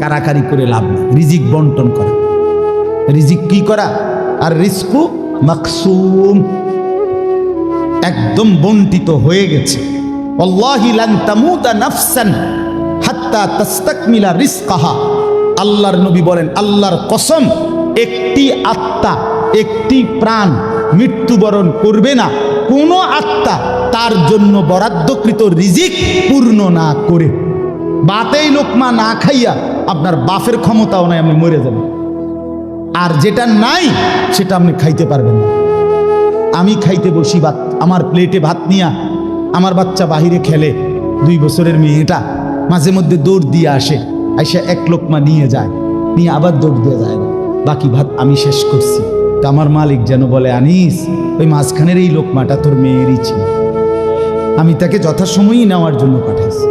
কারাকারি করে লাভ নেই। রিজিক বন্টন করা, রিজিক কি করা, আর রিজকু মাকসুম, একদম বন্টিত হয়ে গেছে। আল্লাহি লান তামুতা নাফসান হাত্তা তাস্তাকমিলা রিজকাহা। আল্লাহর নবী বলেন, আল্লাহর কসম, একটি আত্মা, একটি প্রাণ মৃত্যুবরণ করবে না কোন আত্মা তার জন্য বরাদ্দকৃত রিজিক পূর্ণ না করে। বাতেই লোকমা না খাইয়া আপনার বাপের ক্ষমতাও নাই, আপনি মরে যাবেন। আর যেটা নাই সেটা আপনি খাইতে পারবেন না। আমি খাইতে বসি ভাত, আমার প্লেটে ভাত নিয়া আমার বাচ্চা বাহিরে খেলে, 2 বছরের মেয়েটা মাঝে মধ্যে দৌড় দিয়ে আসে, আইসা এক লোকমা নিয়ে যায়, নিয়ে আবার দৌড় দিয়ে যায় না, বাকি ভাত আমি শেষ করছি। তা আমার মালিক যেন বলে, আনিস, ওই মাঝখানের এই লোকমাটা তোর মেয়েরই ছিল, আমি তাকে যথাসময়ই নেওয়ার জন্য পাঠাইছি।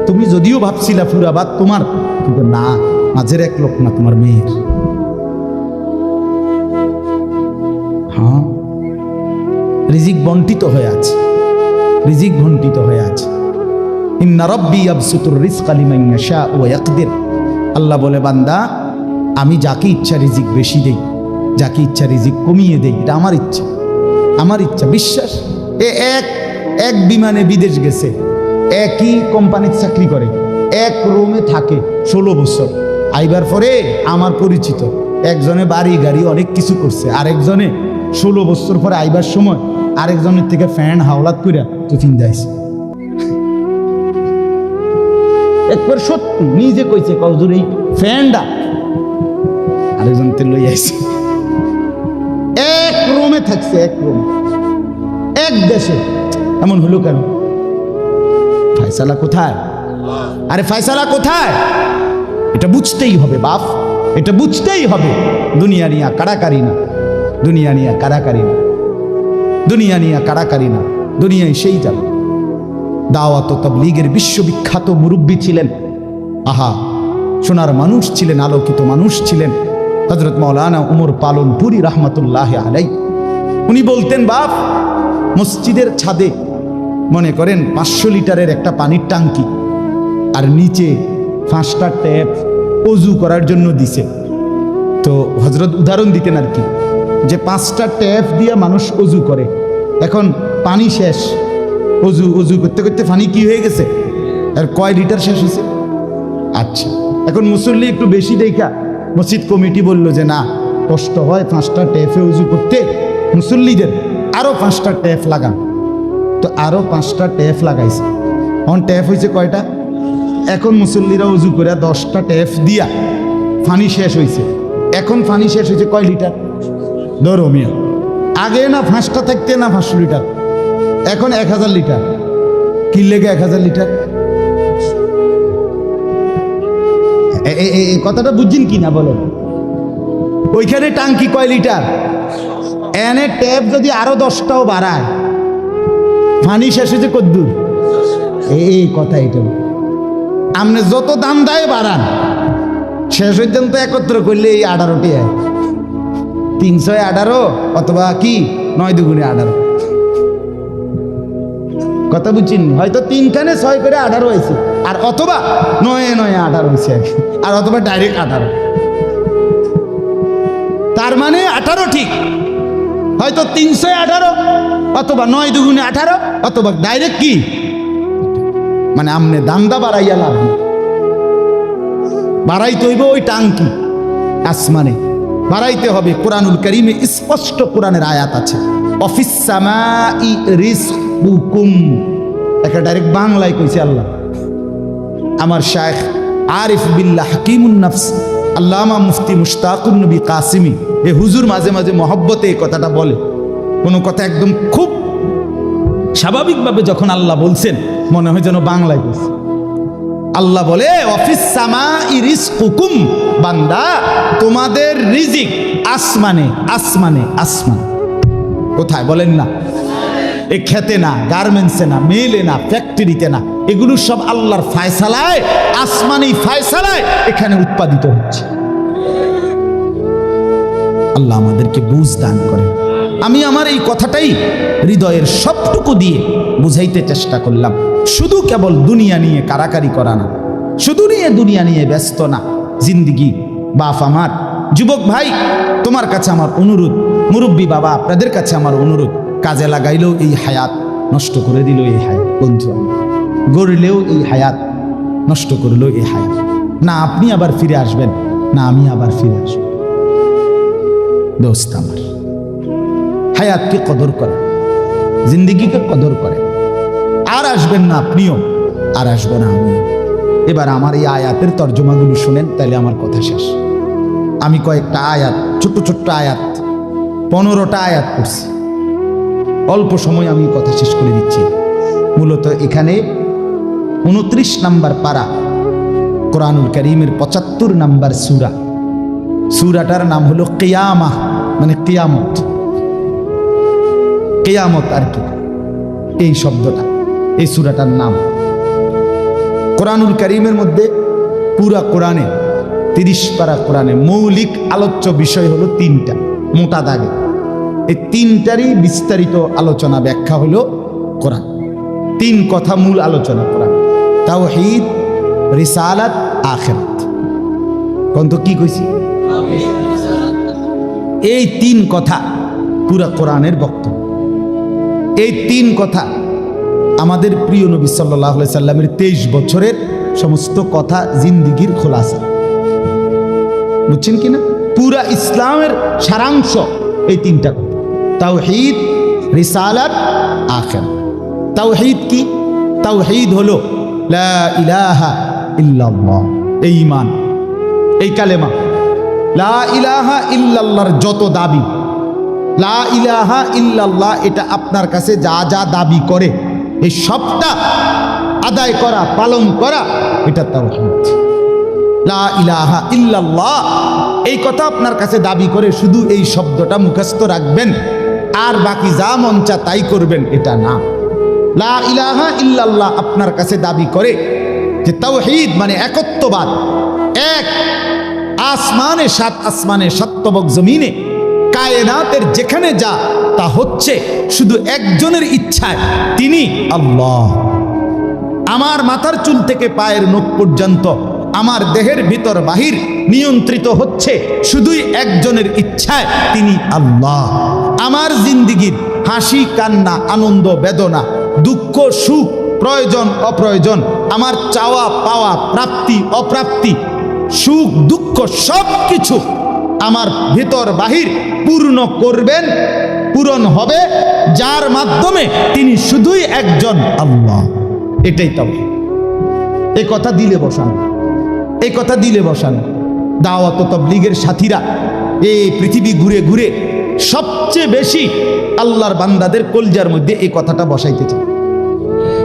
তুমি যদিও ভাবছিলা পুরা ভাত তোমার, কিন্তু না, মাঝের এক লোকমা তোমার মেয়ের। হ্যাঁ, রিজিক বন্টিত হয়ে আছে, রিজিক বন্টিত হয়ে আছে। ইন্না রাব্বি ইয়াবসুতুর রিজকা লিমান ইয়াশা ওয়া ইয়াকদির। আল্লাহ বলে, বান্দা, আমি যাকে ইচ্ছা রিজিক বেশি দেই, যাকে ইচ্ছা রিজিক কমিয়ে দেই, এটা আমার ইচ্ছা, আমার ইচ্ছা। বিশ্বাস, এক বিমানে বিদেশ গেছে, একই কোম্পানিতে চাকরি করে, এক রুমে থাকে 16 বছর। আইবার পরে আমার পরিচিত একজনে বাড়ি গাড়ি অনেক কিছু করছে, আরেকজনে 16 বছর পরে আইবার সময় আরেকজনের থেকে ফ্যান হাওলাত কইরা টিফিন দেয়ছে। একবার সত্যি নিজে কইছে, কজুর এই ফ্যানটা আরেকজন তে লই আইছে। এক রুমে থাকছে, এক রুম, এক দেশে। এমন হলো কেন? ফায়সালা কোথায়? আরে ফায়সালা কোথায়? এটা বুঝতেই হবে বাপ, এটা বুঝতেই হবে। দুনিয়া নিয়া কারাকারি না, দুনিয়া নিয়া কারাকারি না, দুনিয়া নিয়া কারাকারি না, দুনিয়ায় সেই যাবে। দাওয়াত ও তাবলীগের বিশ্ববিখ্যাত মুরব্বী ছিলেন, আহা, সোনার মানুষ ছিলেন, আলোকিত মানুষ ছিলেন হযরত মাওলানা উমর পালনপুরি রাহমাতুল্লাহ আলাইহি। উনি বলতেন, বাপ, মসজিদের ছাদে মনে করেন 500 লিটারের একটা পানির টাঙ্কি, আর নিচে 5টা ট্যাপ অজু করার জন্য দিছে। তো হযরত উদাহরণ দিতেন আর কি, যে 5টা ট্যাপ দিয়ে মানুষ অজু করে, এখন পানি শেষ, অজু করতে করতে পানি কি হয়ে গেছে, আর কয় লিটার শেষ হয়েছে। আচ্ছা, এখন মুসল্লি একটু বেশি দেখা মসজিদ কমিটি বলল যে না, কষ্ট হয় 5টা ট্যাপে অজু করতে, মুসল্লিদের আরো 5টা ট্যাপ লাগান। তো আরো 5টা ট্যাপ লাগাইছে। এখন ট্যাপ হয়েছে কয়টা? এখন মুসল্লিরা অজু করে 10টা ট্যাপ দিয়া পানি শেষ হয়েছে। এখন পানি শেষ হয়েছে কয় লিটার? ধরো মিয়া, আগে না 5টা থাকতে না 500 লিটার, এখন 1000 লিটার। কি লেগে 1000 লিটার? এই কথাটা বুঝছেন কি না বলো? ওইখানে টাঙ্কি কয় লিটার, এনে ট্যাপ যদি আরো 10টাও বাড়ায়, পানি শেষ হয়েছে কদ্দুর? এই কথা, এটা আপনি যত দাম দেয় বাড়ান, শেষ হইতেন তো একত্র করলে এই 18টি 318 অথবা কি 9 দুগুণে 18। কথা বুঝছেন? হয়তো 3খানে 6 করে 18 হয়েছে, আর অথবা 9 9 18 হয়েছে, আর অথবা ডাইরেক্ট 18। তার মানে 18 ঠিক, হয়তো 318 অথবা 9 দুগুণে 18 অথবা ডাইরেক্ট কি, মানে আমনে দামদা বাড়াইয়া লাভ নেই। বাড়াইতে হইব ওই টাঙ্কি আসমানে, বাড়াইতে হবে। কোরআনুল কারীমে স্পষ্ট কোরআনের আয়াত আছে, অফিস সামাই রিজকুকুম। একটা ডাইরেক্ট বাংলায় কইছে আল্লাহ। আমার শায়েখ আরিফ বিল্লাহ হাকিমুন নফস আল্লামা মুফতি মুশতাকুন নবী কাসিমি, এ হুজুর মাঝে মাঝে মহব্বতে এই কথাটা বলে। কোনো কথা একদম খুব স্বাভাবিকভাবে যখন আল্লাহ বলছেন, মনে হয় যেন বাংলায় বলছে। আল্লাহ বলে, অফিস সামাই রিজকুকুম, বান্দা, তোমাদের রিজিক আসমানে, আসমানে, আসমান। কোথায় বলেন না? এ খেতে না, গার্মেন্টসে না, মেলে না, ফ্যাক্টরিতে না, এগুলো সব আল্লাহর ফায়সালায়, আসমানি ফায়সালায় এখানে উৎপাদিত হচ্ছে। আল্লাহ আমাদেরকে বুঝ দান করেন। আমি আমার এই কথাটাই হৃদয়ের সবটুকু দিয়ে বুঝাইতে চেষ্টা করলাম। শুধু কেবল দুনিয়া নিয়ে কারাকারি করা না, শুধু দুনিয়া নিয়ে ব্যস্ত না, জিন্দিগি। বাপ আমার, যুবক ভাই, তোমার কাছে আমার অনুরোধ, মুরব্বী বাবা আপনাদের কাছে আমার অনুরোধ, কাজে লাগাইলেও এই হায়াত, নষ্ট করে দিল এই হায়াত। বন্ধু গড়লেও এই হায়াত, নষ্ট করলেও এই হায়াত। না আপনি আবার ফিরে আসবেন, না আমি আবার ফিরে আসব। দোস্ত আমার, হায়াতকে কদর করে, জিন্দিগিকে কদর করে। আর আসবেন না আপনিও, আর আসবো না আমিও। এবার আমার এই আয়াতের তর্জমাগুলো শুনেন, তাহলে আমার কথা শেষ। আমি কয়েকটা আয়াত, ছোট্ট ছোট্ট আয়াত, 15টা আয়াত পড়ছি। অল্প সময় আমি কথা শেষ করে দিচ্ছি। মূলত এখানে 29 নম্বর পারা, কোরআনুল কারীমের 75 নম্বর সূরা। সূরাটার নাম হলো কিয়ামা, মানে কিয়ামত। কিয়ামত আর কি, এই শব্দটা, এই সূরাটার নাম। কোরআনুল কারীমের মধ্যে পুরা কোরআনে 30 পারা কোরআনে মৌলিক আলোচ্য বিষয় হলো 3টা, মোটা দাগে। এই 3টারই বিস্তারিত আলোচনা, ব্যাখ্যা হলো কোরআন। 3 কথা মূল আলোচনা কোরআন: তাওহীদ, রিসালাত, আখিরাত। কোন তো কি কইছি? এই 3 কথা পুরা কোরআনের বক্তব্য। এই 3 কথা আমাদের প্রিয় নবী সাল্লাল্লাহু আলাইহি সাল্লামের 23 বছরের সমস্ত কথা, জিন্দিগির খোলাসা। বুঝছেন কিনা? পুরা ইসলামের সারাংশ এই 3টা কথা: তাওহীদ, রিসালাত, আখিরাত। তাওহীদ কি? তাওহীদ হলো লা ইলাহা ইল্লাল্লাহ, এই ঈমান, এই কালেমা। লা ইলাহা ইল্লাল্লাহর যত দাবি, লা ইলাহা ইল্লাল্লাহ এটা আপনার কাছে যা যা দাবি করে, এই সবটা আদায় করা, পালন করা, এটা তাওহীদ। লা ইলাহা ইল্লাল্লাহ এই কথা আপনার কাছে দাবি করে শুধু এই শব্দটা মুখস্থ রাখবেন আর বাকি যা মন চা তাই করবেন, এটা না। লা ইলাহা ইল্লাল্লাহ আপনার কাছে দাবি করে যে তাওহীদ মানে একত্ববাদ। এক আসমানে, 7 আসমানে, 7 তবক জমিনে, কায়নাতের যেখানে যা তা হচ্ছে শুধু একজনের ইচ্ছায়, তিনি আল্লাহ। আমার মাথার চুল থেকে পায়ের নখ পর্যন্ত, আমার দেহের ভিতর বাহির নিয়ন্ত্রিত হচ্ছে শুধুই একজনের ইচ্ছায়, তিনি আল্লাহ। আমার জিন্দিগির হাসি কান্না, আনন্দ বেদনা, দুঃখ সুখ, প্রয়োজন অপ্রয়োজন, আমার চাওয়া পাওয়া, প্রাপ্তি অপ্রাপ্তি, সুখ দুঃখ সব কিছু আমার ভিতর বাহির পূর্ণ করবেন, পূরণ হবে যার মাধ্যমে, তিনি শুধুই একজন আল্লাহ। এটাই তাওহীদ। এই কথা দিলে বসানো, এই কথা দিলে বসানো। দাওয়াত ও তাবলীগের সাথীরা এই পৃথিবী ঘুরে ঘুরে সবচেয়ে বেশি আল্লাহর বান্দাদের কলজার মধ্যে এই কথাটা বসাইতে চায়।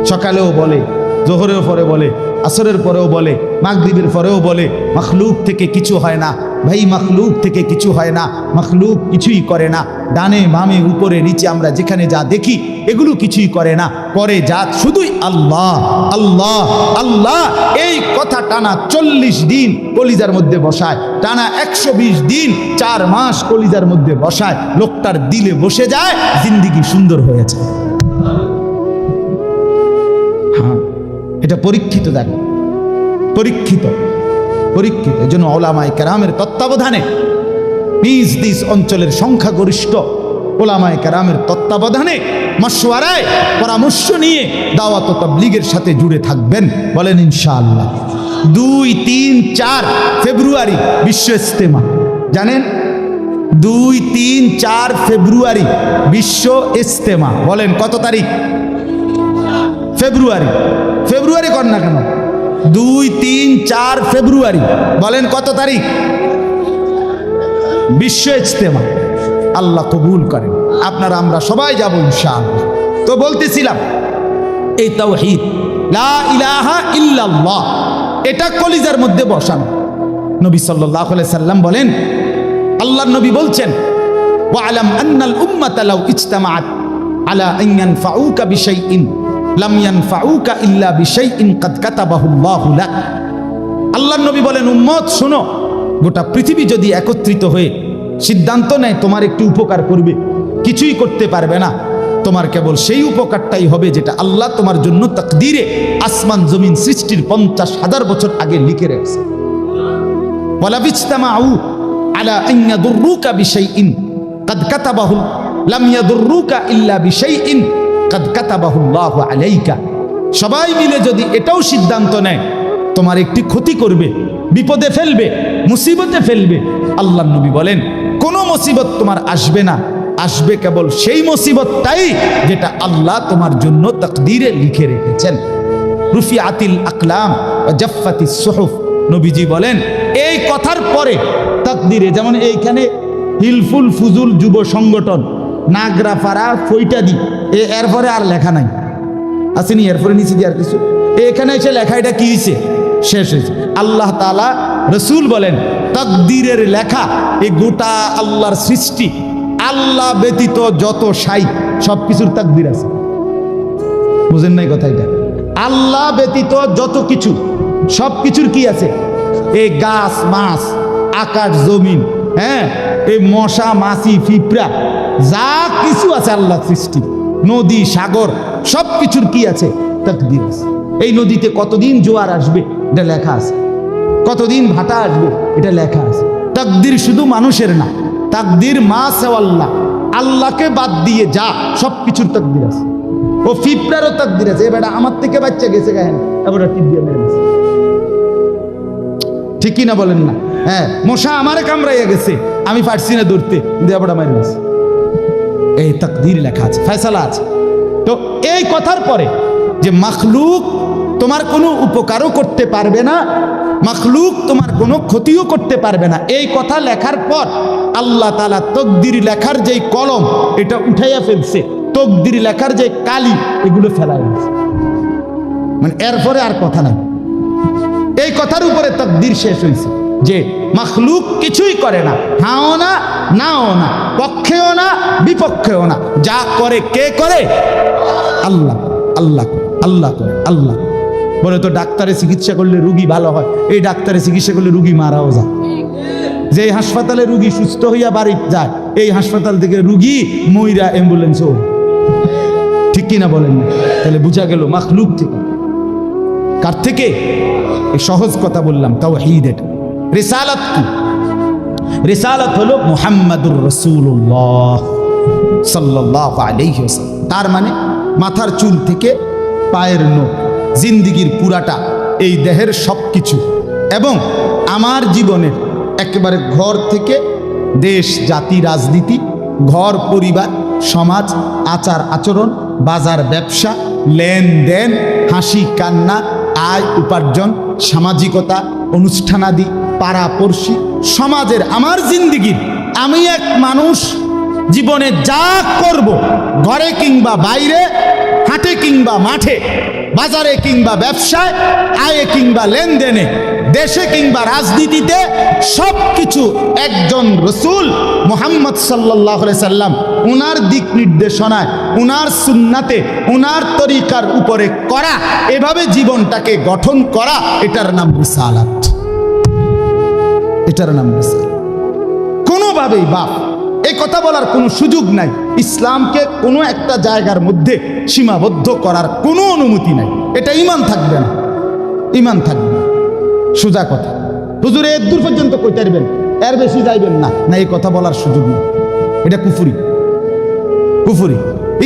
সকালেও বলে, জোহরের পরে বলে, আসরের পরেও বলে, মাগরিবের পরেও বলে, মাখলুক থেকে কিছু হয় না ভাই, মাখলুক থেকে কিছু হয় না, মাখলুক কিছুই করে না। ডানে বামে উপরে নিচে আমরা যেখানে যা দেখি এগুলো কিছুই করে না, করে যা শুধুই আল্লাহ আল্লাহ আল্লাহ। এই কথা টানা 40 দিন কলিজার মধ্যে বসায়, টানা 120 দিন 4 মাস কলিজার মধ্যে বসায়, লোকটার দিলে বসে যায়, জিন্দিগি সুন্দর হয়েছে। হ্যাঁ, এটা পরীক্ষিত, দেখো পরীক্ষিত, পরীক্ষিত। এই জন্য ওলামায়ে কেরামের তত্ত্বাবধানে, নিজ নিজ অঞ্চলের সংখ্যাগরিষ্ঠ ওলামায়ে কেরামের তত্ত্বাবধানে, মশওয়ারায়, পরামর্শ নিয়ে দাওয়াত ও তাবলীগের সাথে জুড়ে থাকবেন। বলেন ইনশাআল্লাহ। 2, 3, 4 ফেব্রুয়ারি বিশ্ব ইজতেমা। জানেন 2, 3, 4 ফেব্রুয়ারি বিশ্ব ইজতেমা। বলেন কত তারিখ? ফেব্রুয়ারি। ফেব্রুয়ারি কর না কেন? 2, 3, 4 ফেব্রুয়ারি। বলেন কত তারিখ? বিশ্ব ইজতেমা। আল্লাহ কবুল করেন। আপনারা আমরা সবাই যাব ইনশাআল্লাহ। তো বলতেছিলাম এই তাওহীদ, লা ইলাহা ইল্লাল্লাহ, এটা কলিজার মধ্যে বসানো। নবী সাল্লাল্লাহু আলাইহি সাল্লাম বলেন, আল্লাহর নবী বলছেন, ওয়ালাম আন্নাল উম্মাতা লাউ ইজতামাআত আলা আন ইয়ানফাউকা বিশাইইন লাম ইয়ানফাউকা ইল্লা বিশাইইন কাদ কাতাবাহুল্লাহু লাক। আল্লাহর নবী বলেন, উম্মত শোনো, গোটা পৃথিবী যদি একত্রিত হয়ে সিদ্ধান্ত নেয় তোমার একটু উপকার করবে, কিছুই করতে পারবে না, তোমার কেবল সেই উপকারটাই হবে যেটা আল্লাহ তোমার জন্য তাকদীরে আসমান জমিন সৃষ্টির 50,000 বছর আগে লিখে রেখেছে। ওয়ালা বিজতামাউ আলা আন ইয়াদুররুকা বিশাইইন কাদ কাতাবাহু লাম ইয়াদুররুকা ইল্লা বিশাইইন কাদ কাতাবাহু আল্লাহু আলাইকা। সবাই মিলে যদি এটাও সিদ্ধান্ত নেয় তোমার একটি ক্ষতি করবে, বিপদে ফেলবে, মুসিবতে ফেলবে, আল্লাহর নবী বলেন কোনো মুসিবত তোমার আসবে না, আসবে কেবল সেই মুসিবতটাই যেটা আল্লাহ তোমার জন্য তাকদীরে লিখে রেখেছেন। রুফিআতিল আকলাম ওয়া জাফফাতিস সুহুফ। নবীজি বলেন এই কথার পরে তাকদীরে, যেমন এইখানে হিলফুল ফুজুল যুব সংগঠন নাগরাপাড়া ফইটাদি, এরপরে আর লেখা নাই, আসেনি এরপরে নিচে দিয়ে আর কিছু, এখানে এসে লেখা এটা কি হয়েছে, শেষ হয়েছে। আল্লাহ তাআলা রসুল বলেন তাকদীরের লেখা এই গোটা আল্লাহর সৃষ্টি, আল্লাহ ব্যতীত যত সাই সব কিছুর তাকদীর আছে। বুঝেন নাই কথা? এটা আল্লাহ ব্যতীত যত কিছু সব কিছুর কি আছে? এই গাছ মাছ, আকাশ জমিন, হ্যাঁ, এই মশা মাছি পিঁপড়া যা কিছু আছে আল্লাহ সৃষ্টি, নদী সাগর সব কিছুর কি আছে? তাকদীর আছে। এই নদীতে কতদিন জোয়ার আসবে এটা লেখা আছে, কতদিন ভাটা আসবে এটা লেখা আছে। তাকদীর শুধু মানুষের না, তাকদীর মা সেওয়াল্লাহ, আল্লাহকে বাদ দিয়ে যা সব কিছুর তাকদীর আছে। ও পিঁপড়ারও তাকদীর আছে। এবার আমার থেকে বাচ্চা গেছে গায়ে, এবার টিপ দিয়ে মেরে গেছে, ঠিক কিনা বলেন না? হ্যাঁ, মশা আমারে কামড়াইয়া গেছে, আমি পারছি না ধরতে, দেবটা মারি গেছে। এই তাকদীর লেখা আছে, ফয়সালা আছে। তো এই কথার পরে যে মাখলুক তোমার কোনো উপকারও করতে পারবে না, মাখলুক তোমার কোনো ক্ষতিও করতে পারবে না, এই কথা লেখার পর আল্লাহ তাআলা তাকদীর লেখার যেই কলম এটা উঠাইয়া ফেলছে, তাকদীর লেখার যে কালি এগুলো ফেলাই ফেলছে, মানে এরপরে আর কথা নাই। এই কথার উপরে তাকদীর শেষ হয়েছে যে মাখলুক কিছুই করে না, হাও না নাও না, পক্ষেও না বিপক্ষেও না, যা করে কে করে? আল্লাহ। আল্লাহ আল্লাহ করে, আল্লাহ। বলে তো ডাক্তারে চিকিৎসা করলে রুগী ভালো হয়, এই ডাক্তারে চিকিৎসা করলে রুগী মারাও যায়। যে হাসপাতালে রুগী সুস্থ হইয়া বাড়ি যায়, এই হাসপাতাল থেকে রুগী মইরা অ্যাম্বুলেন্সও, ঠিক কিনা বলেন না? তাহলে বুঝা গেল মাখলুক থেকে। কার থেকে? এই সহজ কথা বললাম, তাওহীদ। এটা রিসালাত কি? রিসালাত হলো মুহাম্মাদুর রাসূলুল্লাহ সাল্লাল্লাহু আলাইহি ওয়াসাল্লাম। তার মানে মাথার চুল থেকে পায়ের নখ, জিন্দিগির পুরাটা, এই দেহের সব কিছু, এবং আমার জীবনের একেবারে ঘর থেকে দেশ জাতি রাজনীতি, ঘর পরিবার সমাজ, আচার আচরণ, বাজার ব্যবসা, লেনদেন, হাসি কান্না, আয় উপার্জন, সামাজিকতা, অনুষ্ঠানাদি, পাড়াপড়শি, সমাজের আমার জিন্দিগির, আমি এক মানুষ জীবনে যা করব, ঘরে কিংবা বাইরে, হাটে কিংবা মাঠে, বাজারে কিংবা ব্যবসায়, আয়ে কিংবা লেনদেনে, দেশে কিংবা রাজনীতিতে, সব কিছু একজন রসূল মুহাম্মদ সাল্লাল্লাহু আলাইহি সাল্লাম উনার দিক নির্দেশনায়, উনার সুন্নাতে, উনার তরিকার উপরে করা, এভাবে জীবনটাকে গঠন করা, এটার নাম রিসালাত। এটার নাম রিসালাত। কোনোভাবেই বাপ এই কথা বলার কোনো সুযোগ নাই, ইসলামকে কোনো একটা জায়গার মধ্যে সীমাবদ্ধ করার কোনো অনুমতি নাই। এটা ঈমান থাকবে না, ঈমান থাকবে না। সোজা কথা, হুজুর এর দূর পর্যন্ত কইতে পারবেন, এর বেশি যাইবেন না, না, এই কথা বলার সুযোগ নেই। এটা কুফরি, কুফরি।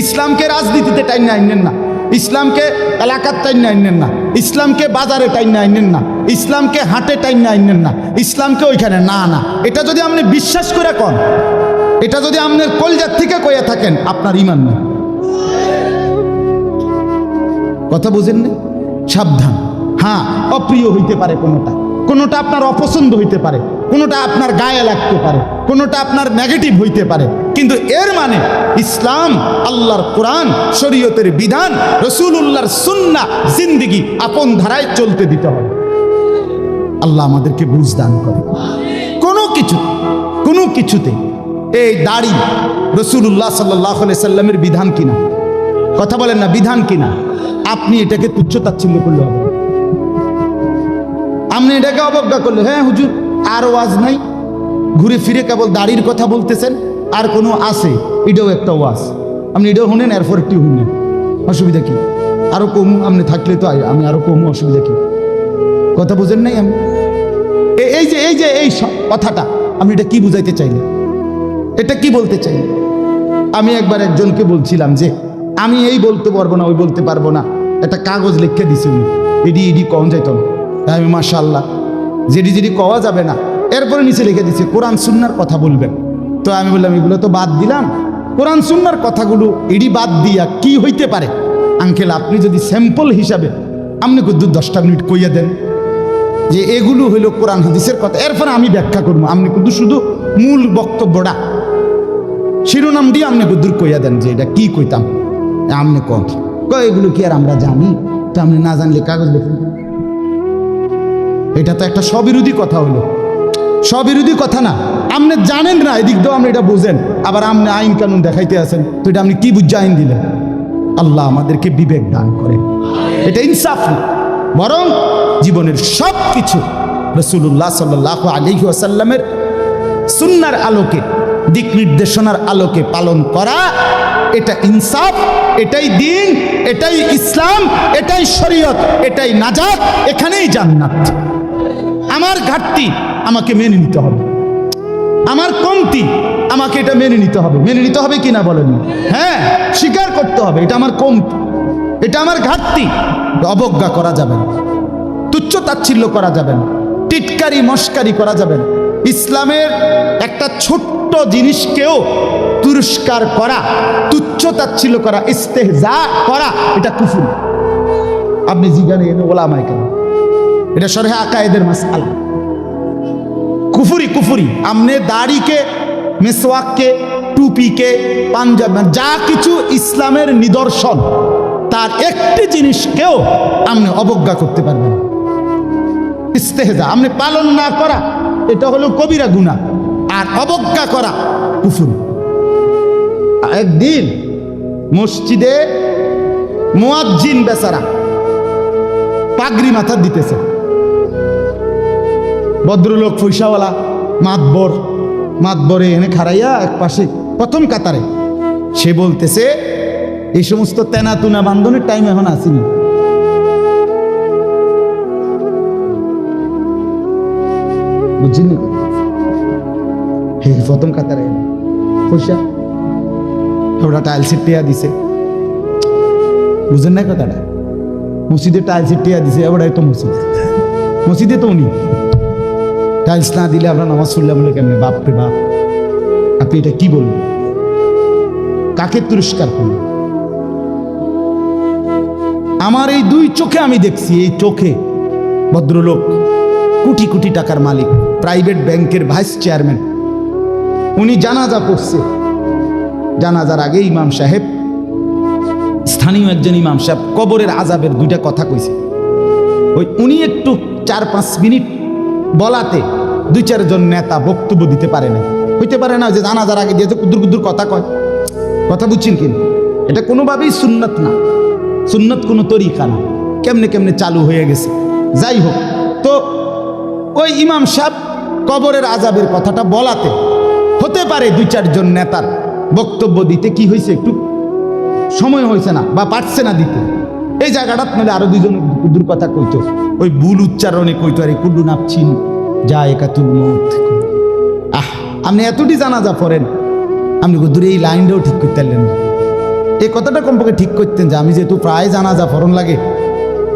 ইসলামকে রাজনীতিতে টাইনে আইনেন না, ইসলামকে এলাকার টাইনে আইনেন না, ইসলামকে বাজারে টাইনে আইনেন না, ইসলামকে হাটে টাইনে আইনেন না, ইসলামকে ওইখানে না না। এটা যদি আপনি বিশ্বাস করে কন, এটা যদি আপনার কলজার থেকে কইয়া থাকেন, আপনার ঈমান নেই। কথা বুঝেন না? সাবধান। হ্যাঁ, অপ্রিয় হইতে পারে কোনোটা, কোনোটা আপনার অপছন্দ হইতে পারে, কোনোটা আপনার গায়ে লাগতে পারে, কোনোটা আপনার নেগেটিভ হইতে পারে, কিন্তু এর মানে ইসলাম, আল্লাহর কোরআন, শরীয়তের বিধান, রাসূলুল্লাহর সুন্নাহ, জিন্দেগি আপন ধারায় চলতে দিতে হবে। আল্লাহ আমাদেরকে বুঝ দান করে। কোনো কিছুতে এই দাড়ি রাসূলুল্লাহ সাল্লাল্লাহু আলাইহি সাল্লামের বিধান কিনা? কথা বলেন না, বিধান কিনা? আপনি এটাকে তুচ্ছ তাচ্ছিল্য করলে হবে, আপনি এটাকে অবজ্ঞা করলে, হ্যাঁ হুজুর আর ওয়াজ নাই, ঘুরে ফিরে কেবল দাড়ির কথা বলতেছেন, আর কোনো আছে, এটাও একটা ওয়াজ। আপনি এটাও শুনেন, এরপর একটু শুনেন, অসুবিধা কি? আরো কম আপনি থাকলে তো আমি আরো কম, অসুবিধা কি? কথা বুঝেন নাই? আমি এই কথাটা আপনি এটা কি বুঝাইতে চাইলেন? এটা কি বলতে চাইলেন? আমি একবার একজনকে বলছিলাম যে আমি এই বলতে পারবো না, ওই বলতে পারবো না, একটা কাগজ লিখে দিছি উনি, এডি কম যাইত না। আমি মাশাআল্লাহ, যেটি কওয়া যাবে না, এরপরে নিচে লিখে দিছে কোরআন সুন্নাহর কথা বলবেন। তো আমি বললাম এগুলো তো বাদ দিলাম, কোরআন সুন্নাহর কথাগুলো এডি বাদ দিয়া কি হইতে পারে? আঙ্কেল, আপনি যদি স্যাম্পল হিসাবে আপনি কিন্তু 10টা মিনিট কইয়া দেন যে এগুলো হইল কোরআন হাদিসের কথা, এরপরে আমি ব্যাখ্যা করবো। আপনি কিন্তু শুধু মূল বক্তব্যটা, শিরোনাম দিয়ে আপনি গুদ্দুর কইয়া দেন যে এটা কি কইতাম। আপনি এগুলো কি আর আমরা জানি? তো আপনি না জানলে কাগজ লিখুন। এটা তো একটা স্ববিরোধী কথা হইল, স্ববিরোধী কথা না। আপনি জানেন না, এদিক দিয়েও আপনি এটা বুঝেন, আবার আপনি আইন কানুন দেখাইতে আছেন। তো এটা আপনি কি বুঝে আইন দিলেন? আল্লাহ আমাদেরকে বিবেক দান করেন। এটা ইনসাফ না, বরং জীবনের সব কিছু রাসূলুল্লাহ সাল্লাল্লাহু আলাইহি ওয়াসাল্লামের সুন্নাহর আলোকে, দিক নির্দেশনার আলোকে পালন করা, এটা ইনসাফ, এটাই দ্বীন, এটাই ইসলাম, এটাই শরীয়ত, এটাই নাজাত, এখানেই জান্নাত। আমার ঘাটতি আমাকে মেনে নিতে হবে, আমার কমতি আমাকে এটা মেনে নিতে হবে। মেনে নিতে হবে কিনা বলেন? হ্যাঁ, স্বীকার করতে হবে এটা আমার কমতি, এটা আমার ঘাটতি। অবজ্ঞা করা যাবে না, তুচ্ছ তাচ্ছিল্য করা যাবে না, টিটকারি মস্কারি করা যাবে না। ইসলামের একটা ছোট্ট জিনিসকেও তুরস্কার করা, তুচ্ছ তাচ্ছিল্য করা, ইস্তেহজা করা, এটা কুফর। আপনি জিজ্ঞাসা ওলামায়ে কেরাম, এটা শরহে আকায়েদের মাসআলা। কুফরি। আপনি দাড়িকে, মেসওয়াককে, টুপিকে, পাঞ্জাব, যা কিছু ইসলামের নিদর্শন, তার একটি জিনিসকেও আপনি অবজ্ঞা করতে পারবেন। ইস্তেহজা আপনি পালন না করা, এটা হলো কবিরা গুনাহ, আর অবজ্ঞা করা কুফর। একদিন মসজিদে মুয়াজ্জিন বেচারা পাগড়ি মাথা দিতেছে, ভদ্রলোক পয়সাওয়ালা মাতবরে এনে খাড়াইয়া এক পাশে প্রথম কাতারে, সে বলতেছে এই সমস্ত তেনাতুনা বান্ধনের টাইম এখন আসেনি। বুঝছেন? প্রথম কাতারে পয়সা ওরা টাইলসের টিয়া দিছে, বুঝেন না কথাটা? মসজিদে টাইলসের টিয়া দিছে, ওটাই তো মসজিদে তো উনি টাইলস না দিলে আমরা নামাজ পড়লাম বলে কেমনে? বাপরে বাপ, আপনি এটা কি বলবেন? কাকে তিরস্কার করলেন? আমার এই দুই চোখে আমি দেখছি, এই চোখে ভদ্রলোক কোটি কোটি টাকার মালিক, প্রাইভেট ব্যাংকের ভাইস চেয়ারম্যান, উনি জানাজা পড়ছে। জানাজার আগে ইমাম সাহেব, স্থানীয় একজন ইমাম সাহেব কবরের আযাবের দুইটা কথা কইছে। উনি একটু 4-5 মিনিট বলাতে 2-4 জন নেতা বক্তব্য দিতে পারে না। হইতে পারে না যে জানাজার আগে দিয়ে কুদুর কথা কয়। কথা বুঝছেন কি? এটা কোনোভাবেই সুন্নত না, সুন্নত কোনো তরিকা না, কেমনে চালু হয়ে গেছে। যাই হোক, তো ওই ইমাম সাহেব কবরের আযাবের কথাটা বলাতে হতে পারে 2-4 জন নেতার বক্তব্য দিতে কি হয়েছে, একটু সময় হয়েছে না বা পারছে না দিতে। এই জায়গাটা নাহলে আরো 2 জন কুদুর কথা কইতো, ওই ভুল উচ্চারণে কইতো, আরে কুল্লু নাফসিন যায়কাতুল মউত। আপনি এতটি জানাজা পড়েন, আপনি কুদুর এই লাইনটাও ঠিক করতে পারলেন না। এই কথাটা কমপক্ষে ঠিক করতেন যে আমি যেহেতু প্রায় জানাজা পড়ন লাগে,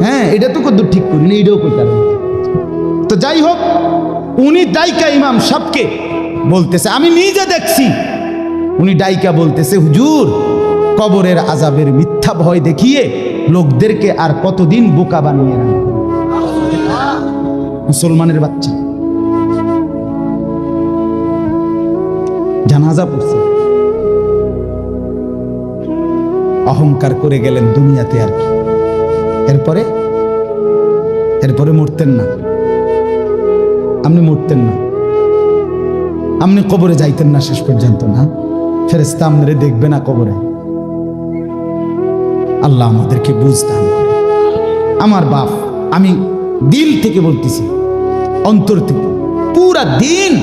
হ্যাঁ এটা তো কুদুর ঠিক করিনি, এইটাও কইতে পারেন। তো যাই হোক, উনি ডাইকা ইমাম সাহেবকে বলতেছে, আমি নিজে দেখছি, উনি ডাইকা বলতেছে, হুজুর কবরের আযাবের মিথ্যা ভয় দেখিয়ে লোকদেরকে আর কতদিন বোকা বানিয়ে রাখবেন? মুসলমানের বাচ্চা জানাজা পড়ছে, অহংকার করে গেলেন দুনিয়াতে আর কি। এরপরে মরতেন না, আপনি মরতেন না, আপনি কবরে যাইতেন না শেষ পর্যন্ত না, ফেরেশতা আপনারে দেখবে না কবরে। আল্লাহ আমাদেরকে বুঝ দান করে। আমার বাপ, আমি দিল থেকে বলতেছি, অন্তর থেকে, পুরা দিন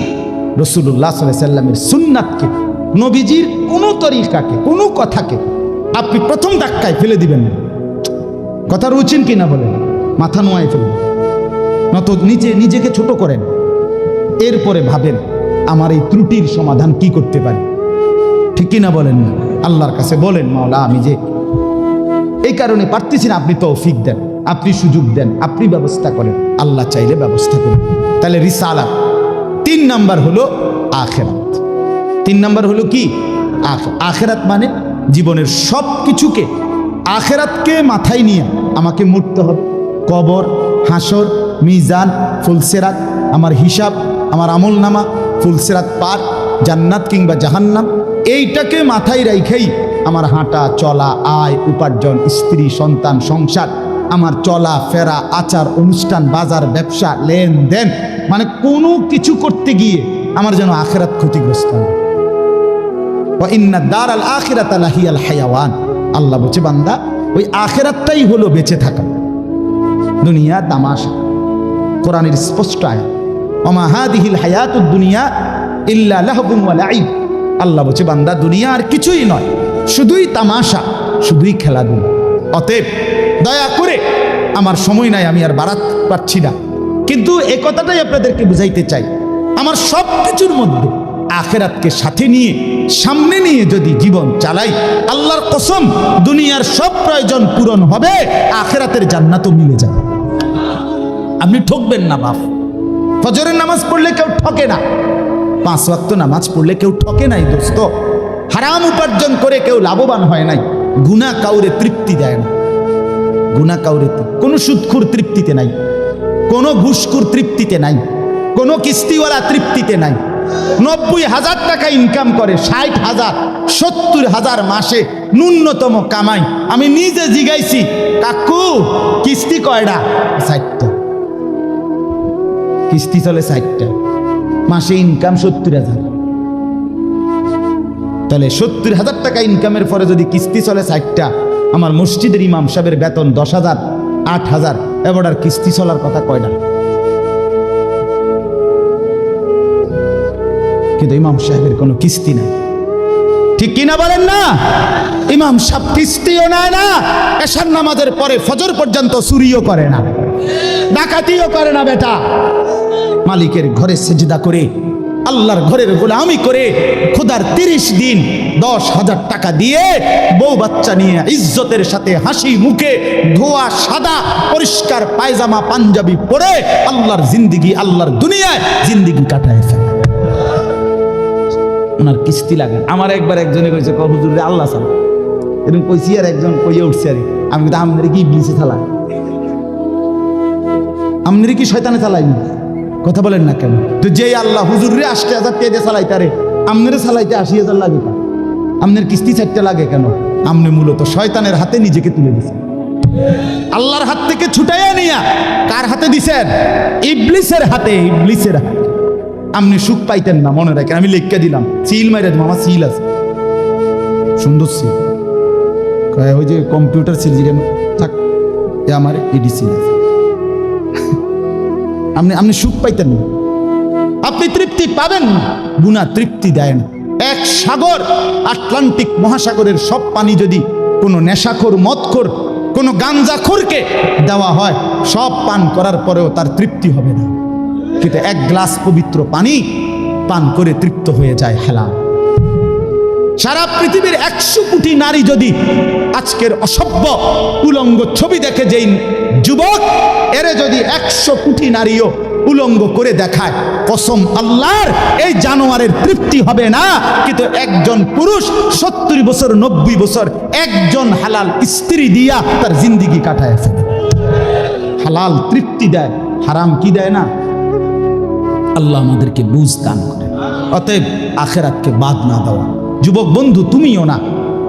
রাসূলুল্লাহ সাল্লাল্লাহু আলাইহি ওয়াসাল্লামের সুন্নাতকে নবীজির কোনো তরিকাকে, কোনো কথাকে আপনি প্রথম ধাক্কায় ফেলে দিবেন না। কথা রুচিন কিনা বলেন, মাথা নোয়ায় ফেলবেন, নত নিজেকে ছোট করেন। এরপরে ভাবেন আমার এই ত্রুটির সমাধান কি করতে পারি। ঠিক কিনা বলেন না? আল্লাহর কাছে বলেন, মাওলা আমি যে এই কারণে পারতেছি না, আপনি তৌফিক দেন, আপনি সুযোগ দেন, আপনি ব্যবস্থা করেন। আল্লাহ চাইলে ব্যবস্থা করেন। তাহলে রিসালাত। 3 নাম্বার হলো আখিরাত। 3 নাম্বার হলো কি? আখিরাত মানে জীবনের সব কিছুকে আখিরাতকে মাথায় নিয়ে আমাকে মরতে হবে। কবর, হাসর, মিজান, ফুলসিরাত, আমার হিসাব, আমার আমলনামা, ফুলসিরাত পার, জান্নাত কিংবা জাহান্নাম, এইটাকে মাথায় রাখেই আমার হাঁটা চলা, আয় উপার্জন, স্ত্রী সন্তান, সংসার, আমার চলা ফেরা, আচার অনুষ্ঠান, বাজার ব্যবসা, লেনদেন, মানে কোনো কিছু করতে গিয়ে আমার যেন আখিরাত ক্ষতিগ্রস্ত হয়। ওয়া ইন্না দারাল আখিরাতা লাহিয়াল হায়াওয়ান। আল্লাহ বলছে বান্দা ওই আখিরাতটাই হলো বেঁচে থাকা। দুনিয়া তামাশা। কোরআনের স্পষ্ট আয়াত, ওমা হাদিহিল হায়াতুদ দুনিয়া ইল্লা লাহবুন ওয়া লাইব। আল্লাহ বলছে বান্দা দুনিয়া আর কিছুই নয়, শুধুই তামাশা, শুধুই খেলাধুলা। অতএব দয়া করে, আমার সময় নাই, আমি আর বাড়াতে পারছি না, কিন্তু এই কথাটাই আপনাদেরকে বুঝাইতে চাই, আমার সব কিছুর মধ্যে আখিরাতকে সাথে নিয়ে, সামনে নিয়ে যদি জীবন চালাই, আল্লাহর কসম দুনিয়ার সব প্রয়োজন পূরণ হবে, আখিরাতের জান্নাতও মিলে যাবে। আপনি ঠকবেন না বাপ। ফজরের নামাজ পড়লে কেউ ঠকে না, 5 ওয়াক্ত নামাজ পড়লে কেউ ঠকে নাই দোস্ত। হারাম উপার্জন করে কেউ লাভবান হয় নাই। গুনাহ কাউরে তৃপ্তি দেয় না। গুনাহ কাউরে, কোনো সুদখোর তৃপ্তিতে নাই, কোনো ঘুষখোর তৃপ্তিতে নাই, কোনো কিস্তিওয়ালা তৃপ্তিতে নাই। 90,000 টাকা ইনকাম করে, 60,000 70,000 মাসে ন্যূনতম কামাই। আমি নিজে জিগাইছি, কাকু কিস্তি কয়টা? 60টা। কিস্তি চলে 60টা, মাসে ইনকাম 70,000। তাহলে 70,000 টাকা ইনকামের পরে যদি কিস্তি চলে 60টা, আমার মসজিদের ইমাম সাহেবের বেতন 10,000 8,000, এবার আর কিস্তি চলার কথা কয়টা? কিন্তু ইমাম সাহেবের কোনো কিস্তি নাই। ঠিক কিনা বলেন না? ইমাম সাহেব কিস্তিও নেয় না, এশার নামাজের পরে ফজর পর্যন্ত চুরিও করে না, ডাকাতিও করে না। বেটা মালিকের ঘরে সেজদা করে, আল্লাহর ঘরের গোলামি করে, খোদার 30 দিন 10,000 টাকা দিয়ে বউ বাচ্চা নিয়ে ইজ্জতের সাথে হাসি মুখে ধোয়া সাদা পরিষ্কার পায়জামা পাঞ্জাবি পরে আল্লাহর জিন্দিগি, আল্লাহর দুনিয়ায় জিন্দিগি কাটায় ফেলে। ওনার কিস্তি লাগে। আমার একবার একজনে কইছে, হুজুর রে আল্লাহ ছাড়া, এরকম কইছি, আর একজন কইয়ে উঠছে, আর আমি কিন্তু আমনের কি ইবলিসে চালাই, আমনের কি শয়তানে চালাইনি? কথা বলেন না কেন? তো যে আল্লাহ হুজুর রে 80,000 টাকা দিয়ে চালাইতারে, আমনের চালাইতে 80,000 লাগে কেন? আমনের কিস্তি 4টা লাগে কেন? আমনে মূলত শয়তানের হাতে নিজেকে তুলে দিছেন। আল্লাহর হাত থেকে ছুটাইয়া নিয়া কার হাতে দিছেন? ইবলিসের হাতে। ইবলিসের হাতে। আপনি সুখ পাইতেন না, মনে রাখেন। আমি লিখকে দিলাম, সিল মাইরা দিলাম, আমার সিল আছে, সুন্দর সিল। ওই যে কম্পিউটার সিল, যেটা থাক, আমার এডি সিল আছে। আপনি সুখ পাইতেন না, আপনি তৃপ্তি পাবেন না। গুনাহ তৃপ্তি দেয় না। এক সাগর, আটলান্টিক মহাসাগরের সব পানি যদি কোনো নেশাখোর, মদখোর, কোনো গাঞ্জাখোরকে দেওয়া হয়, সব পান করার পরেও তার তৃপ্তি হবে না। কিন্তু 1 গ্লাস পবিত্র পানি পান করে তৃপ্ত হয়ে যায় হালাল। সারা পৃথিবীর 100 কোটি নারী যদি আজকের অসভ্য উলঙ্গ ছবি দেখে, যেই যুবক এরে যদি 100 কোটি নারীও উলঙ্গ করে দেখায়, কসম আল্লাহর, এই জানোয়ারের তৃপ্তি হবে না। কিন্তু একজন পুরুষ 70 বছর 90 বছর একজন হালাল স্ত্রী দিয়া তার জিন্দিগি কাটায় ফেলে। হালাল তৃপ্তি দেয়, হারাম কি দেয় না? আল্লাহ আমাদেরকে বুঝ দান করে। অতএব আখিরাতকে বাদ না দেওয়া। যুবক বন্ধু তুমিও না,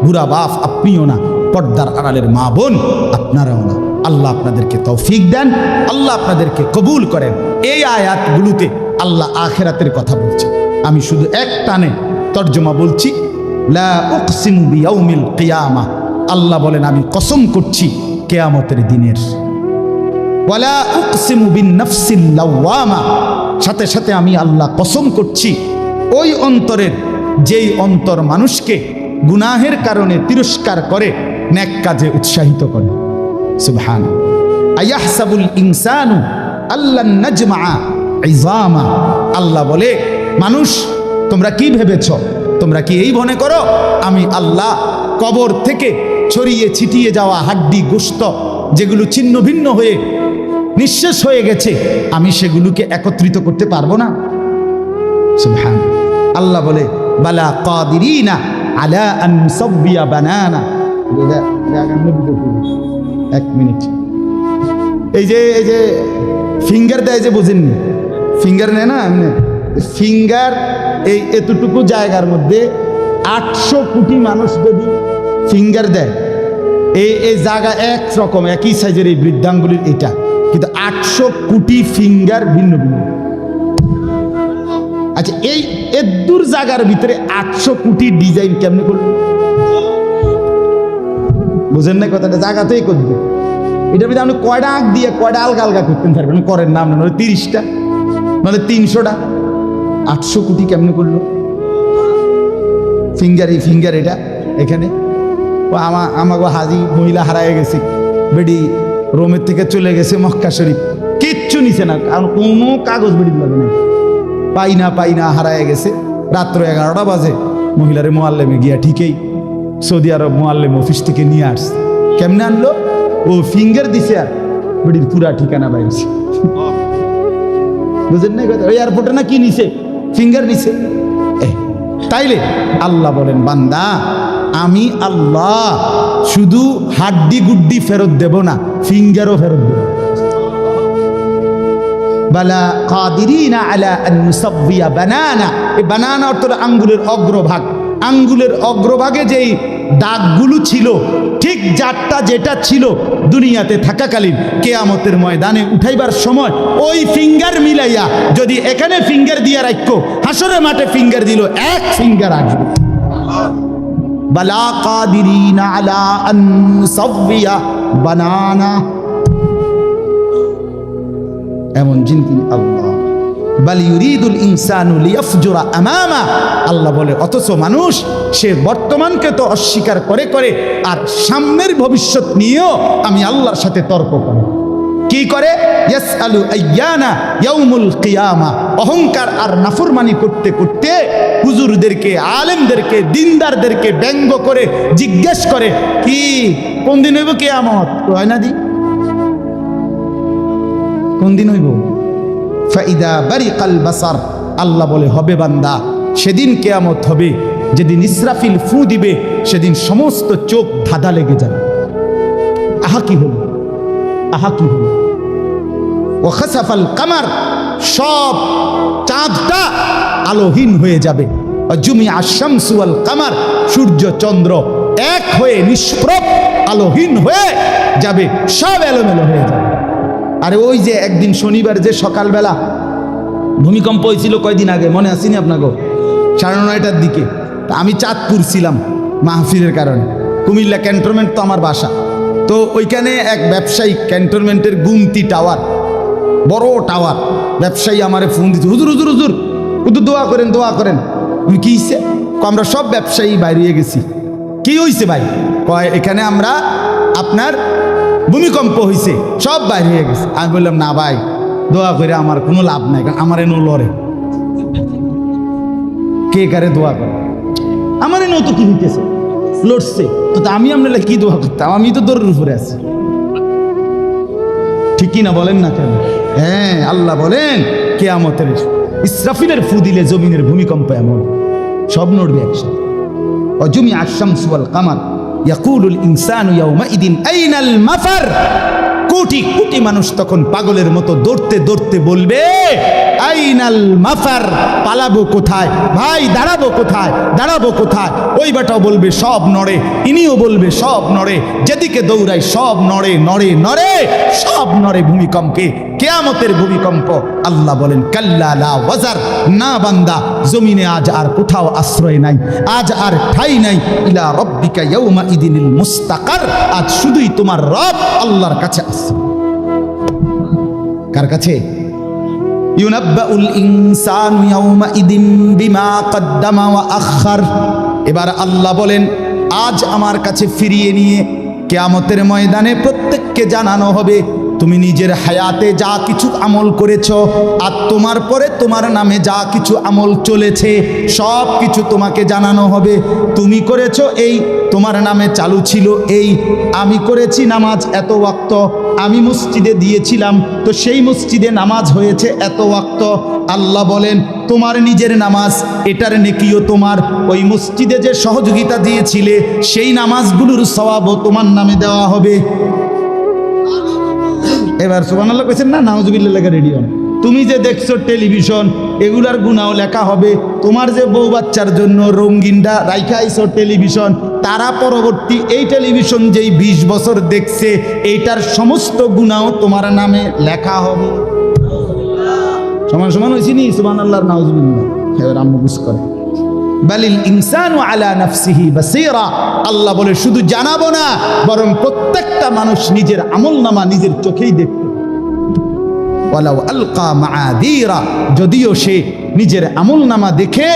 বুড়া বাপ আপনিও না, পর্দার আড়ালের মা বোন আপনারাও না। আল্লাহ আপনাদেরকে তৌফিক দেন, আল্লাহ আপনাদেরকে কবুল করেন। এই আয়াতগুলোতে আল্লাহ আখিরাতের কথা বলছে। আমি শুধু এক টানে তর্জমা বলছি। লা উকসিমু বিয়াউমিল কিয়ামা, আল্লাহ বলেন আমি কসম করছি কিয়ামতের দিনের। ওয়ালা উকসিমু বিন নাফসিল লাওয়ামা, সাথে সাথে আমি আল্লাহ কসম করছি ওই অন্তরের যেই অন্তর মানুষকে গুনাহের কারণে তিরস্কার করে, নেক কাজে উৎসাহিত করে। সুবহান। আয়াহসাবুল ইনসানু আল্লান নাজমা ইজামা। আল্লাহ বলে, মানুষ তোমরা কি ভেবেছ? তোমরা কি এই মনে করো আমি আল্লাহ কবর থেকে ছড়িয়ে ছিটিয়ে যাওয়া হাড্ডি গোশত যেগুলো ছিন্ন ভিন্ন হয়ে নিঃশেষ হয়ে গেছে, আমি সেগুলোকে একত্রিত করতে পারবো না? সুবহান। আল্লাহ বলে, বালা কাদিরিনা আলা আন নুসাব্বিয়া বানানা। এক মিনিট, এই যে ফিঙ্গার দেয় যে, বোঝেননি? ফিঙ্গার নেয় না এমনি, ফিঙ্গার এই এতটুকু জায়গার মধ্যে 800 কোটি মানুষ যদি ফিঙ্গার দেয়, এই জায়গা একরকম একই সাইজের এই বৃদ্ধাঙ্গুলির এটা, কিন্তু 800 কোটি ফিঙ্গার ভিন্ন ভিন্ন। আচ্ছা, এই এদুর জায়গার ভিতরে 800 কোটি ডিজাইন কেমনে করবে? বুঝেন না কথাটা? জায়গাতেই করবে। এটার ভিতরে আপনি কয়টা আঁক দিয়ে কয়টা আলগা আলগা করতেন পারবেন? করেন না, আপনার 30টা নাহলে 300টা। 800 কোটি কেমনে করলো ফিঙ্গার? এই ফিঙ্গার এটা এখানে আমাকে হাজি মহিলা হারায় গেছে, বেডি রোমের থেকে চলে গেছে মক্কা শরীফ, কিচ্ছু নিছে না, কারণ কোনো কাগজ বেডি লাগে না, পাই না হারায় গেছে। রাত্র 11টা বাজে মহিলারে মোয়াল্লেমে গিয়া ঠিকই সৌদি আরব মোয়াল্লেম অফিস থেকে নিয়ে আসছে। কেমনে আনলো? ও ফিঙ্গার দিছে আর বেডির পুরা ঠিকানা বাইছে। বুঝেন না? ওই এয়ারপোর্টে না কি নিছে? ফিঙ্গার নিছে। তাইলে আল্লাহ বলেন, বান্দা আমি আল্লাহ শুধু হাড্ডি গুড্ডি ফেরত দেব না, ফিঙ্গারও ফেরত দেব। বালা কাদিরিনা আলা আন নুসাব্বিয়া বানানা। এই বানানা অর্থ আঙ্গুলের অগ্রভাগ। আঙ্গুলের অগ্রভাগে যেই দাগগুলো ছিল, ঠিক যারটা যেটা ছিল দুনিয়াতে থাকাকালীন, কিয়ামতের ময়দানে উঠাইবার সময় ওই ফিঙ্গার মিলাইয়া যদি এখানে ফিঙ্গার দিয়ে রাখো, হাসরের মাঠে ফিঙ্গার দিল, এক ফিঙ্গার আসবে। বালা কাদিরিনা আলা আন নুসাব্বিয়া বানানা। এমন যিনি তিনি আল্লাহ। বাল ইউরিদুল ইনসানু লিয়াফজুরা আমামা। আল্লাহ বলে, অথচ মানুষ সে বর্তমানকে তো অস্বীকার করে করে আর সামনের ভবিষ্যৎ নিয়েও আমি আল্লাহর সাথে তর্ক করে। কি করে? ইয়াসআলু আইয়ানা ইয়াউমুল কিয়ামা। অহংকার আর নাফরমানি করতে করতে হুজুরদেরকে, আলেমদেরকে, দিনদারদেরকে ব্যঙ্গ করে জিজ্ঞেস করে, কি কোন দিন হইব কিয়ামত? হয় না দি, কোন দিন হইব? ফাইদা বারিকাল বাসার। আল্লাহ বলে, হবে বান্দা, সেদিন কিয়ামত হবে যেদিন ইসরাফিল ফু দিবে, সেদিন সমস্ত চোখ ধাঁধা লেগে যাবে। আহা কি হলো, আহা কি হলো। ওয়া খাসাফাল কামার। সব চাঁদটা আলোহীন হয়ে যাবে। জুমিআ আশ-শামসু ওয়াল কামার। সূর্য চন্দ্র এক হয়ে নিষ্প্রভ আলোহীন হয়ে যাবে, সব এলোমেলো হয়ে যাবে। আরে ওই যে একদিন শনিবার যে সকালবেলা ভূমিকম্প হয়েছিল কয়দিন আগে, মনে আসেনি আপনাকে? 9:30টার দিকে। আমি চাঁদপুর ছিলাম মাহফিলের কারণে। কুমিল্লা ক্যান্টনমেন্ট তো আমার বাসা। তো ওইখানে এক ব্যবসায়ী, ক্যান্টনমেন্টের গুমতি টাওয়ার, বড় টাওয়ার, ব্যবসায়ী আমারে ফোন দিচ্ছে, হুজুর হুজুর হুজুর হুজুর দোয়া করেন, দোয়া করেন। কি হয়েছে? আমরা সব ব্যবসায়ী বাইরে গেছি। কি হয়েছে ভাই? কয় এখানে আমরা আপনার ভূমিকম্প হয়েছে, সব বাইরে হয়ে গেছে। আমি বললাম, না ভাই, দোয়া করে আমার কোনো লাভ নাই, কারণ আমার এনো লড়ে। কে কারে দোয়া করে? আমার এনো তো কি হইতেছে, লড়ছে তো, আমি আপনার কি দোয়া করতাম? আমি তো দৌড়ের উপরে আছি। ঠিক কি না বলেন না কেন? হ্যাঁ, আল্লাহ বলেন কিয়ামতের ইসরাফিলের ফু দিলে জমিনের ভূমিকম্প এমন সব নড়বে একসাথে। ওয়াজুমিআ আশ-শামসু ওয়াল কামার ইয়াকুলুল ইনসানু ইয়াউমাইদিন আইনাল মাফার। কোটি কোটি মানুষ তখন পাগলের মতো দৌড়তে দৌড়তে বলবে, আইনাল মাফার, পালাবো কোথায় ভাই, দাঁড়াবো কোথায়, দাঁড়াবো কোথায়? ওই বেটাও বলবে সব নড়ে, ইনিও বলবে সব নড়ে, যেদিকে দৌড়াই সব নড়ে নড়ে নড়ে, সব নড়ে ভূমিকম্পে, কিয়ামতের ভূমিকম্প। আল্লাহ বলেন, কাল্লা লা ওয়াজার। না বান্দা, জমিনে আজ আর কোথাও আশ্রয় নাই, আজ আর ঠাই নাই। ইলা রব্বিকা ইয়াউমা ইদিনিল মুস্তাকার। আজ শুধুই তোমার রব আল্লাহর কাছে আছে। কার কাছে? ইউনাব্বাউল ইনসানু ইয়াওমাইদিন বিমা কদ্দামা ওয়া আখার। এবার আল্লাহ বলেন, আজ আমার কাছে ফিরিয়ে নিয়ে কিয়ামতের ময়দানে প্রত্যেককে জানানো হবে তুমি নিজের হায়াতে যা কিছু আমল করেছ আর তোমার পরে তোমার নামে যা কিছু আমল চলেছে সব কিছু তোমাকে জানানো হবে। তুমি করেছো এই, তোমার নামে চালু ছিল এই, আমি করেছি নামাজ এত ওয়াক্ত, আমি মসজিদে দিয়েছিলাম তো সেই মসজিদে নামাজ হয়েছে এত ওয়াক্ত। আল্লাহ বলেন তোমার নিজের নামাজ এটার নেকিও তোমার, ওই মসজিদে যে সহযোগিতা দিয়েছিলে সেই নামাজগুলোর সওয়াবও তোমার নামে দেওয়া হবে। এবার সুবহানাল্লাহ কইছেন না, নাউজুবিল্লাহ লেখা রেডি হন। তুমি যে দেখছো টেলিভিশন এগুলার গুনাও লেখা হবে। তোমার যে বউ বাচ্চার জন্য রঙিনটা রাইখা আইছো টেলিভিশন, তারা পরবর্তী এই টেলিভিশন যেই 20 বছর দেখছে এইটার সমস্ত গুনাও তোমার নামে লেখা হবে। সমান সমান হয়েছি নি সুবহানাল্লাহ নাউজুবিল্লাহ। এবার আম্মু বুঝ করে বালিল ইনসানু আলা নাফসিহি বাসীরা। আল্লাহ বলে শুধু জানাবো না, বরং প্রত্যেকটা মানুষ নিজের আমলনামা নিজের চোখেই দেখবে। ওয়ালাউ আলকা মাআযীরা, যদিও সে নিজের আমলনামা দেখে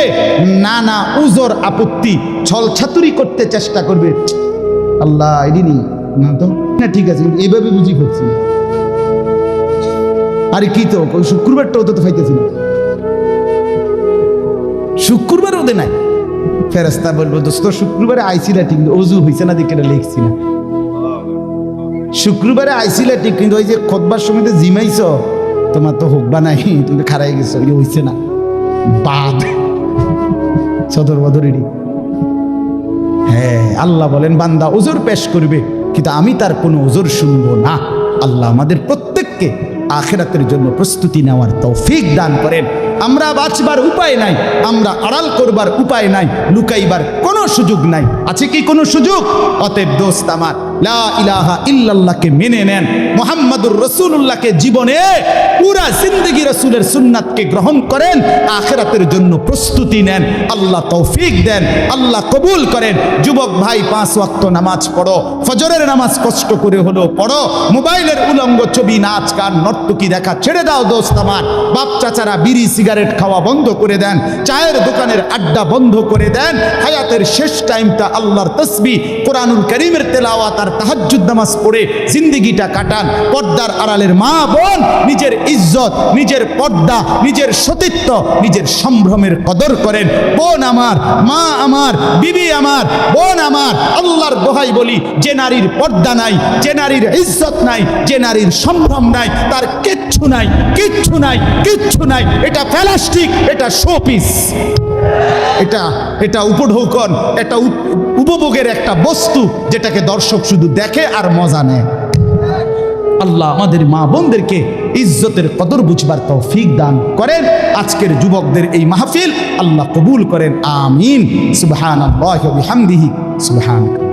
নানা উজর আপত্তি ছলছাতুরি করতে চেষ্টা করবে, আল্লাহ এদিনই না তো না, ঠিক আছে কিন্তু এইভাবে বুঝি করছি, আরে কি তো শুক্রবারটাও তো পাইতেছি না, শুক্রবার ওদের নাই। ফেরেশতা বলবো দোস্ত শুক্রবারে আইছিলা ঠিক, ওযু হইছে না দেখে লিখছি না। শুক্রবারে আইছিলা ঠিক, কিন্তু ওই যে খুতবার সময় তো জিমাইছ, তোমার তো হোক বা নাই, তুমি খারাই গেছো, হইছে না বাদ সদর বদরেরই। হ্যাঁ, আল্লাহ বলেন বান্দা ওজোর পেশ করবে কিন্তু আমি তার কোনো ওজোর শুনবো না। আল্লাহ আমাদের প্রত্যেককে আখিরাতের জন্য প্রস্তুতি নেওয়ার তৌফিক দান করেন। আমরা বাঁচবার উপায় নাই, আমরা আড়াল করবার উপায় নাই, লুকাইবার কোনো সুযোগ নাই। আছে কি কোনো সুযোগ? অতএব দোস্ত আমার, লা ইলাহা ইল্লাল্লাহকে মেনে নেন, মুহাম্মাদুর রাসূলুল্লাহকে জীবনে পুরা জিন্দেগি রাসূলের সুন্নাতকে গ্রহণ করেন, আখিরাতের জন্য প্রস্তুতি নেন। আল্লাহ তৌফিক দেন, আল্লাহ কবুল করেন। যুবক ভাই 5 ওয়াক্ত নামাজ পড়ো, ফজরের নামাজ কষ্ট করে হলো পড়ো, মোবাইলের উলঙ্গ ছবি নাচ গান নর্তকী দেখা ছেড়ে দাও দোস্ত আমার। বাপ চাচারা বিড়ি সিগারেট খাওয়া বন্ধ করে দেন, চায়ের দোকানের আড্ডা বন্ধ করে দেন। হায়াতের শেষ টাইমটা আল্লাহর তাসবিহ, কোরআনুল কারীমের তেলাওয়াত আর তাহাজ্জুদ নামাজ পড়ে জিন্দেগিটা কাটান। পর্দার আড়ালের মা বোন নিজের ইজ্জত, নিজের পর্দা, নিজের সতীত্ব, নিজের সম্ভ্রমের কদর করেন। বোন আমার, মা আমার, বিবি আমার, বোন আমার, আল্লাহর দোহাই বলি, যে নারীর পর্দা নাই, যে নারীর ইজ্জত নাই, যে নারীর সম্ভ্রম নাই, তার কিচ্ছু নাই, কিচ্ছু নাই, কিচ্ছু নাই। এটা প্লাস্টিক, এটা শোপিস, এটা উপঢৌকন, এটা উপভোগের একটা বস্তু যেটাকে দর্শক শুধু দেখে আর মজা নেয়। আল্লাহ আমাদের মা বোনদেরকে ইজ্জতের কদর বুঝবার তৌফিক দান করেন। আজকের যুবকদের এই মাহফিল আল্লাহ কবুল করেন, আমিন। সুবহানাল্লাহি ওয়া বিহামদিহি, সুবহানাক।